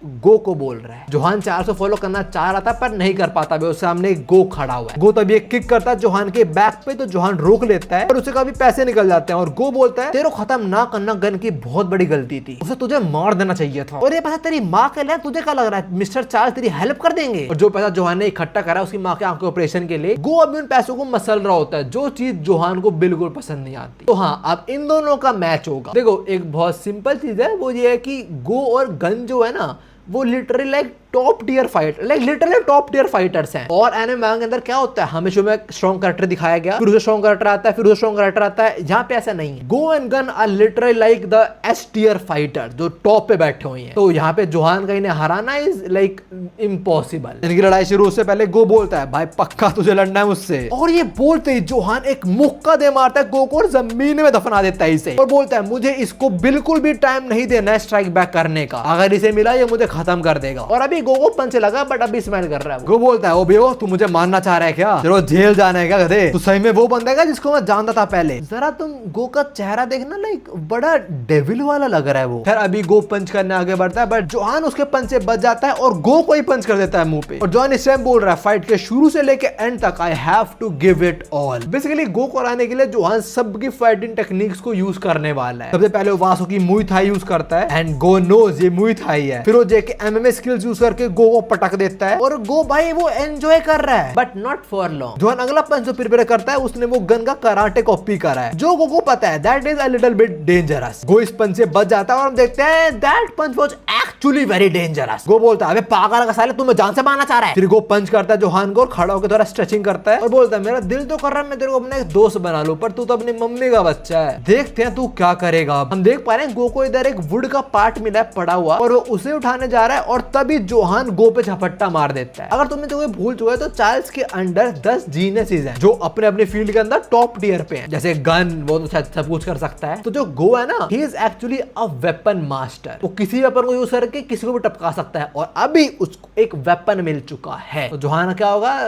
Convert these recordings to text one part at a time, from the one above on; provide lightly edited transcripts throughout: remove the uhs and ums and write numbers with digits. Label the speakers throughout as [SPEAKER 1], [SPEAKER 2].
[SPEAKER 1] गो को बोल रहा है। जोहान 400 फॉलो करना चाह रहा था पर नहीं कर पाता, उसके सामने एक गो खड़ा हुआ है। गो तभी एक किक करता है जोहान के बैक पे, तो जोहान रोक लेता है और उसे काफी पैसे निकल जाते हैं। और गो बोलता है तेरे को खत्म ना करना गन की बहुत बड़ी गलती थी, उसे तुझे मार देना चाहिए था। और ये पैसा तेरी माँ के लिए, तुझे क्या लग रहा है मिस्टर चार्ल्स तेरी हेल्प कर देंगे? और जो पैसा जोहान ने इकट्ठा करा उसकी माँ के आंख के ऑपरेशन के लिए, गो अभी उन पैसों को मसल रहा होता है, जो चीज जोहान को बिल्कुल पसंद नहीं आती। तो हाँ, अब इन दोनों का मैच होगा। देखो एक बहुत सिंपल चीज है, वो ये है कि गो और गन जो है ना, वो literally like top tier fighter, like literally top tier fighters हैं। और एनिमे के अंदर क्या होता है, हमेशा में स्ट्रॉन्ग कैरेक्टर दिखाया गया, फिर उसे स्ट्रॉन्ग कैरेक्टर आता है, फिर उसे स्ट्रॉन्ग कैरेक्टर आता है। यहाँ पे ऐसा नहीं है। Goo and Gun are literally like the S tier fighter जो टॉप पे बैठे हुए हैं। तो यहाँ पे जोहान का इन्हें हराना इज लाइक इम्पॉसिबल। इनकी लड़ाई शुरू उससे पहले गो बोलता है भाई पक्का तुझे लड़ना है मुझसे। और ये बोलते ही जोहान एक मुक्का दे मारता है गो को और जमीन में दफना देता है इसे, और बोलता है मुझे इसको बिल्कुल भी टाइम नहीं देना है स्ट्राइक बैक करने का, अगर इसे मिला ये मुझे खत्म कर देगा। और अभी गो को पंच लगा बट अभी स्माइल कर रहा है। गो बोलता है ओ बेवो तू मुझे मारना चाह रहा है क्या? तेरे जेल जाना है क्या गधे? तू सही में वो बंदा है जिसको मैं जानता था पहले? जरा तुम गो का चेहरा देखना, लाइक बड़ा डेविल वाला लग रहा है वो। खैर अभी गो पंच करने आगे बढ़ता है बट जोहान उसके पंच से बच जाता है और गो को ही पंच कर देता है मुंह पे। और जोहान इस टाइम बोल रहा है फाइट के शुरू से लेके एंड तक I have to give it all. Basically Goo को हराने के लिए जोहान सबकी फाइटिंग टेक्निक्स को यूज करने वाला है। सबसे पहले वासु की मुई थाई यूज करता है एंड गो नोज ये मुई थाई है। फिर वो जेके एमएमए स्किल्स यूज करके गो को पटक देता है और गो भाई वो एंजॉय कर रहा है but not for long. Johan अगला पंच जो प्रिपेयर करता है उसने वो गन का कराटे कॉपी करा है, जो गो को पता है that is a little bit dangerous. गो इस पंच से बच जाता है और हम देखते हैं that punch was actually very dangerous. गो बोलता है अबे पागल का साले तुम्हें जान से मारना चाह रहा है। फिर गो पंच करता है जोहान को और खड़ा होकर थोड़ा स्ट्रेचिंग करता है और बोलता है मेरा दिल तो कर रहा है मैं तेरे को अपना एक दोस्त बना लूं, पर तू तो अपनी मम्मी का बच्चा है, देखते हैं तू क्या करेगा। हम देख पा रहे हैं गो को इधर एक वुड का पार्ट मिला है पड़ा हुआ और वो उसे उठाने जा रहा है और तभी जोहान गो पे झपट्टा मार देता है। अगर तुमने जो भूल चुका है तो चार्ल्स के अंडर 10 जीनियसेस हैं जो अपने अपने फील्ड के अंदर टॉप टियर पे हैं, जैसे गन वो तो सब कुछ कर सकता है। तो जो गो है ना, he is actually a weapon master. वो किसी वेपन को यूज करके किसी को भी टपका सकता है और अभी उसको एक वेपन मिल चुका है। तो जोहान क्या होगा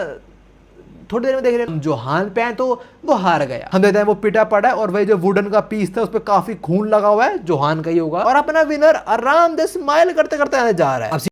[SPEAKER 1] थोड़ी देर में देख रहे हैं। जोहान पे हैं तो वो हार गया। हम देखते हैं वो पिटा पड़ा है और वही जो वुडन का पीस था उस पर काफी खून लगा हुआ है, जोहान का ही होगा। और अपना विनर आराम से स्माइल करते करते आने जा रहा है।